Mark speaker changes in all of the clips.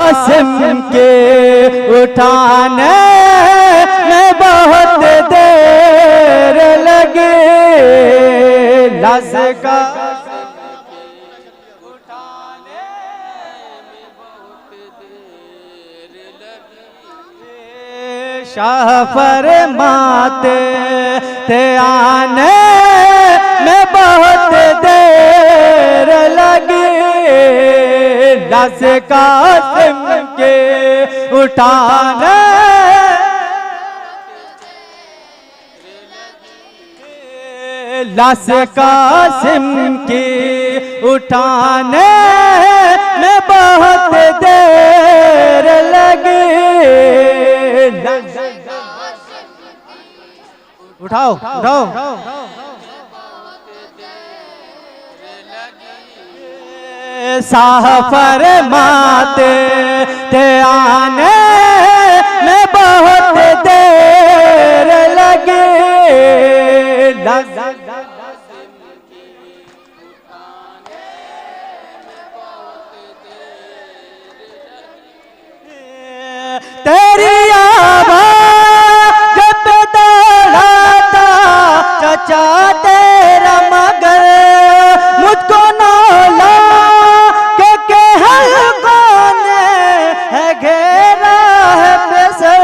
Speaker 1: कासिम के उठाने में बहुत देर लगी। लाश कासिम के उठाने में बहुत देर लगी। शाह फरमाते थे आने में बहुत देर लगी। लाश कासिम के उठाने लाश कासिम की उठाने में बहुत देर लगी। उठाओ उठाओ शाह फरमाते थे आने में बहुत देर लगी। तेरी आवाज़ जब दौड़ाता चचा तेरा मगर मुझको नौला के हल्कों ने है घेरा है पेशर।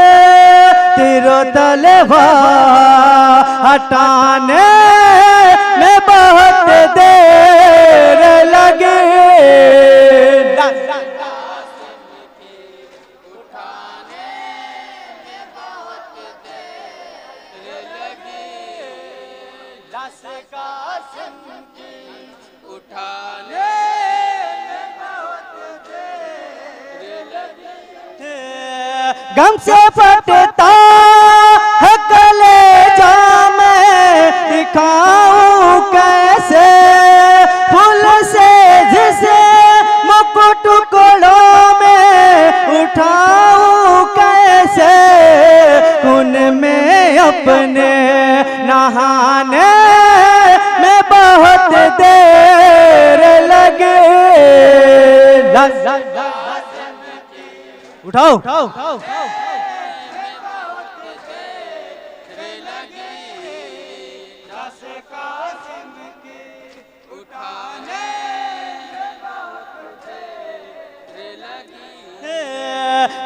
Speaker 1: तीरो तलवार हटाने में बहुत देर लगी। लाश कासिम की उठाने में बहुत देर लगी। गम से फटता है कलेजा में दिखाऊं कैसे फूल से जिसे मुकुट टुकड़ों में उठाऊं कैसे। खून में अपने नहाने में बहुत देर लगे। उठाओ उठाओ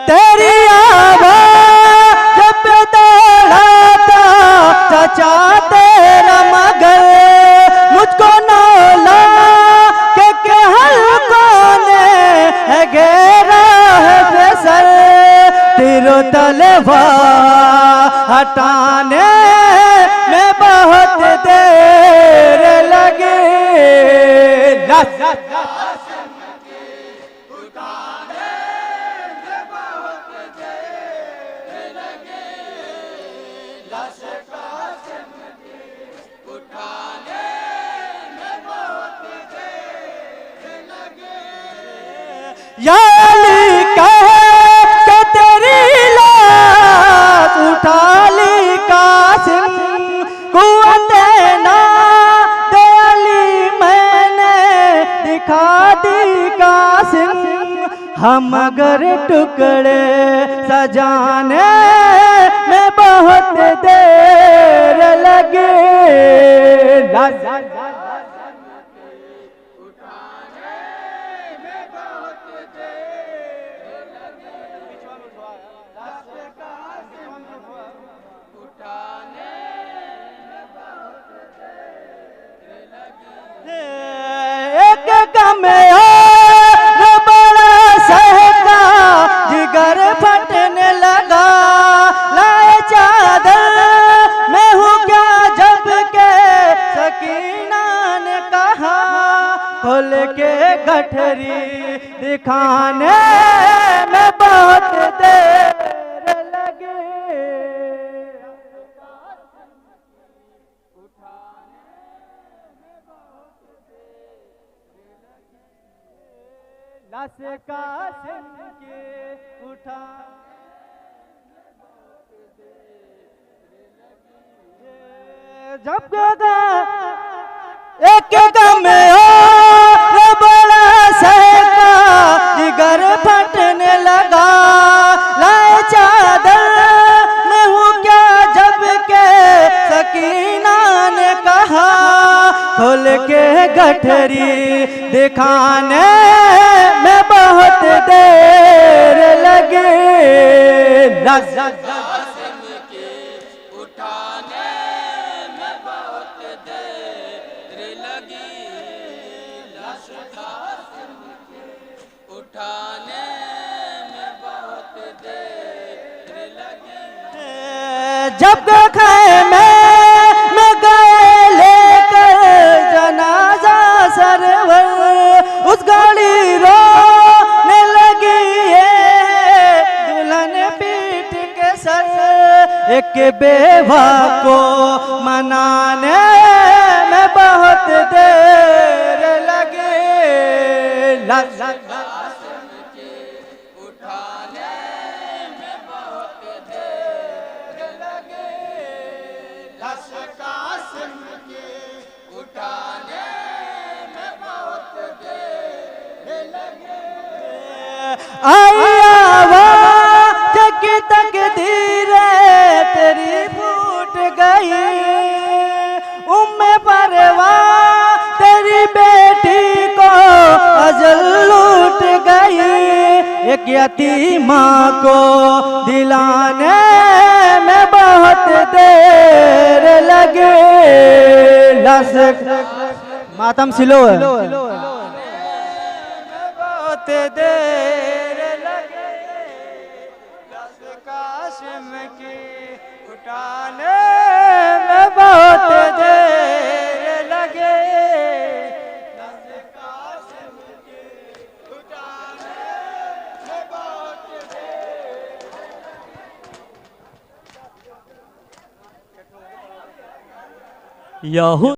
Speaker 1: तेरी आवाज़ जब दौड़ाता चचा तेरा मगर मुझको नौला के हल्कों ने है घेरा है बेसर। तीरो तलवार हटाने में बहुत देर लगी। या अली कहे कि तेरी लाश उठा ली कासिम कुव्वत ना दे अली मैंने दिखा दी कासिम। हम अगर टुकड़े सजाने में बहुत देर लगे। एक गम बड़ा सहका जिगर फटने लगा। लाए चादर मैं हूँ क्या जब के सकीना ने कहा। खोल के गठरी दिखाने में बहुत देर लगे। लाश कासिम के उठा जब एक गम बड़ा सहका जिगर फटने लगा। गठरी दिखाने में बहुत देर लगे।
Speaker 2: कासिम के उठाने में बहुत देर लगी। लाश कासिम के उठाने में बहुत देर लगी।
Speaker 1: जब खैमे में गए लेकर जनाजा सरवर, उस गाड़ी रोने लगी है दुल्हन पीठ के सर। एक बेवा को मनाने में बहुत देर लगे।
Speaker 2: कासिम के उठाने में बहुत देर लगे। लाश कासिम के उठाने में बहुत देर लगे।
Speaker 1: आवाज की तकदीर तेरी फूट गई। उम्मे परवाह तेरी बेटी को अजल लूट गई। एक यतीमा को दिलाने में बहुत देर लगे। मातम सिलो है बहुत देर लगे। लाश कासिम की उठाने में बहुत देर लगे। लाश कासिम की उठाने में बहुत देर।